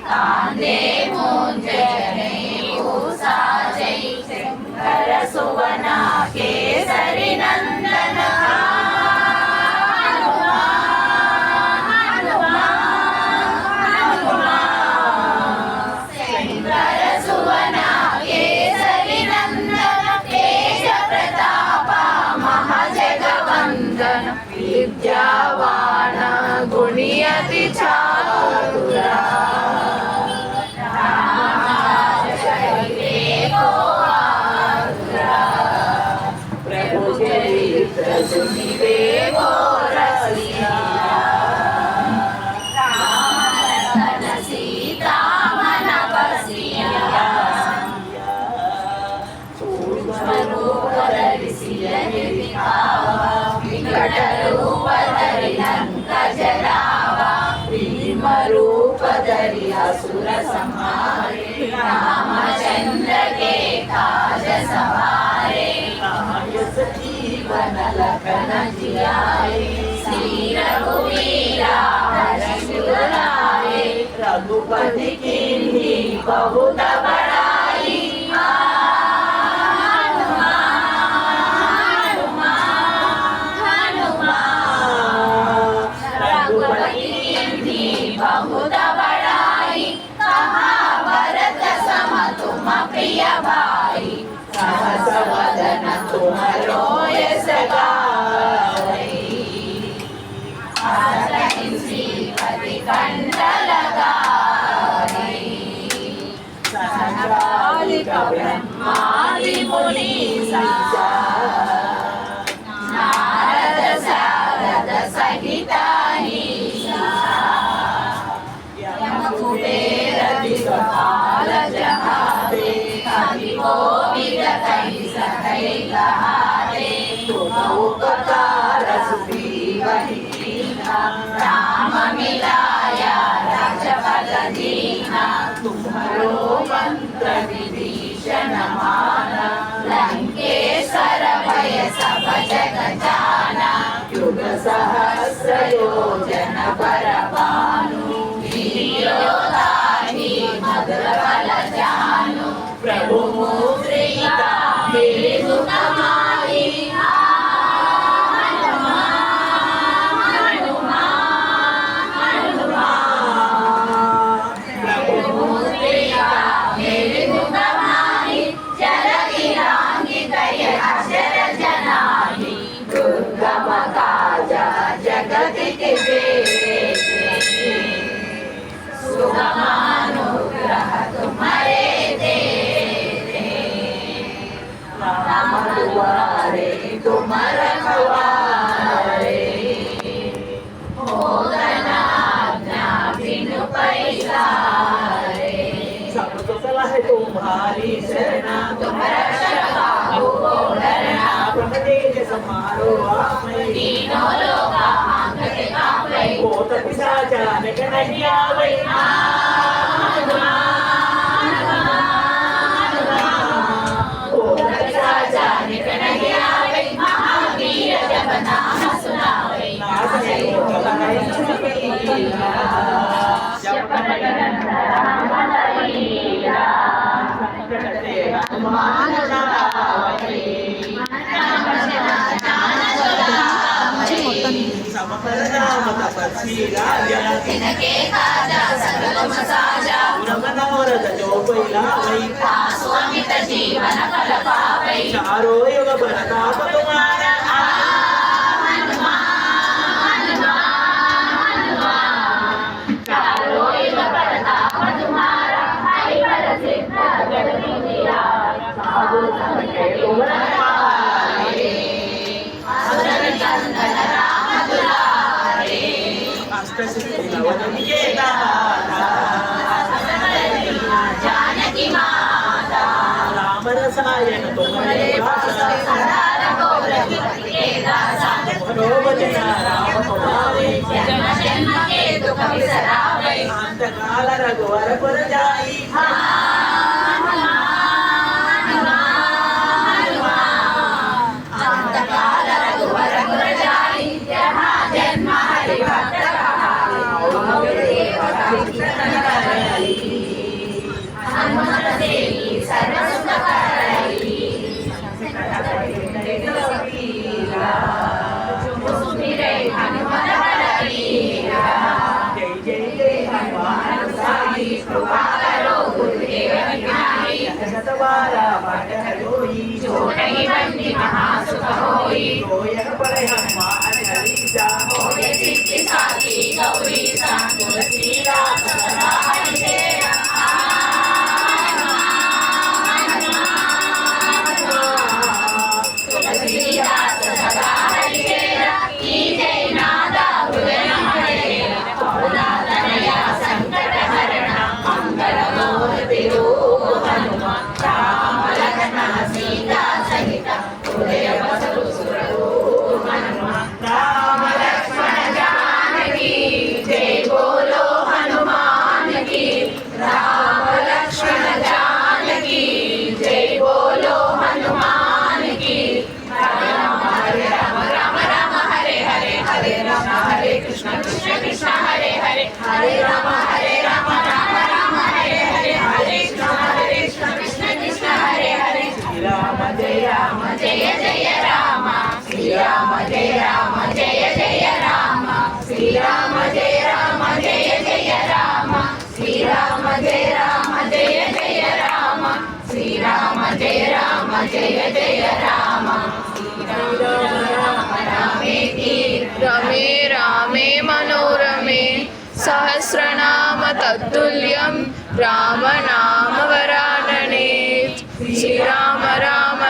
कांदे मूंजने पूसाजै शंकर सुवना केसरी नंदन शंकर सुवना केसरी नंदन तेज प्रताप महाजगवंदन विद्यावान गुणियति चातुरा रूपधरि असुर संहारे रामचंद्र के काज सवारे जीवन लखन जियाए श्री रघुवीरा हर्षुराए रघुपति कीन्ही बहुत बड़ाई बहुत बड़ाई कहा भरत सम तुम प्रिय भाई सहस वदन तुम रोय सगाई श्रीपति कंठ लगाई संचालिक ब्रह्मादि मुनीसा नारद सारद सहिता काल जहारे कवि कोविद कहि सकै कहारे तुम उपकार सुग्रीवहि कीन्हा राम मिलाया राजपद दीन्हा तुम्हरो मंत्र विभीषण माना लंकेश्वर भय सब जग जाना युग सहस्र योजन पर भानु मधुर जानु प्रभु मुद्रिका मेरे सुखमाई प्रभु मुद्रिका मेरे सुखमाई जल गिरांगी दय अक्षर जनानी दुर्गम काजा जगत के सुगमानुग्रह तुम्हारे तेरे राम दुआरे तुम रखवारे हो आज्ञा बिनु पैसारे सब तो सलाह तुम्हारी शरणा तुम रक्षक हो डरना प्रभु तेज समारो आपै तीनों लोक आंगते कापै भूत पिशाच निकट नहीं आवै महावीर जब नाम सुनावे तिनके काजा सकल साजा मनोरथ जो पहिला वै स्वामित जीवन फल पावै चारो युग प्रताप तुम्हारा चारो युग प्रताप तुम्हारा हरि बल सिद्ध जगति जिया साधु संत तुम रखवारे असुर कंदन राम दुलारे अष्ट सिद्धि नवनिधि के दाता जानकी माता राम रसायन तुम्हारे भाषा सदा रघुपति के दासा तुम्हारो भजन राम पावे जन्म जन्म के दुख बिसरावे अंत काल रघुवर पुर जाई अंत काल रघुवर पुर जाई जय जय जय हनुमान साई कृपा करो गुरुदेव विनाई शतवारा पाठ होई जो नहीं बंदी महासुख होई तो यह पढ़े हनुमान चालीसा होय सिद्धि साखी गौरी सा तुलसीदास सदा हरि तेरा तुलसीदास सदा हरि तेरा की जय नादा हृदय तनया संकट हरण मंगल मूर्ति रूप हनुमान राम लखन सीता सहित हृदय बसु सुररूप हनुमान राम लक्ष्मण जानकी जय बोलो हनुमान की राम लक्ष्मण जानकी जय बोलो हनुमान की राम राम राम राम हरे हरे हरे राम हरे कृष्ण कृष्ण कृष्ण हरे हरे हरे राम राम राम हरे हरे हरे कृष्ण कृष्ण कृष्ण हरे हरे श्री राम जय जय राम श्री राम जय जय राम श्री राम जय जय राम श्री राम जय जय राम श्री राम जय जय राम रमे रामे मनोरमे सहस्रनाम तत्तुल्यं राम नाम वरानने श्रीराम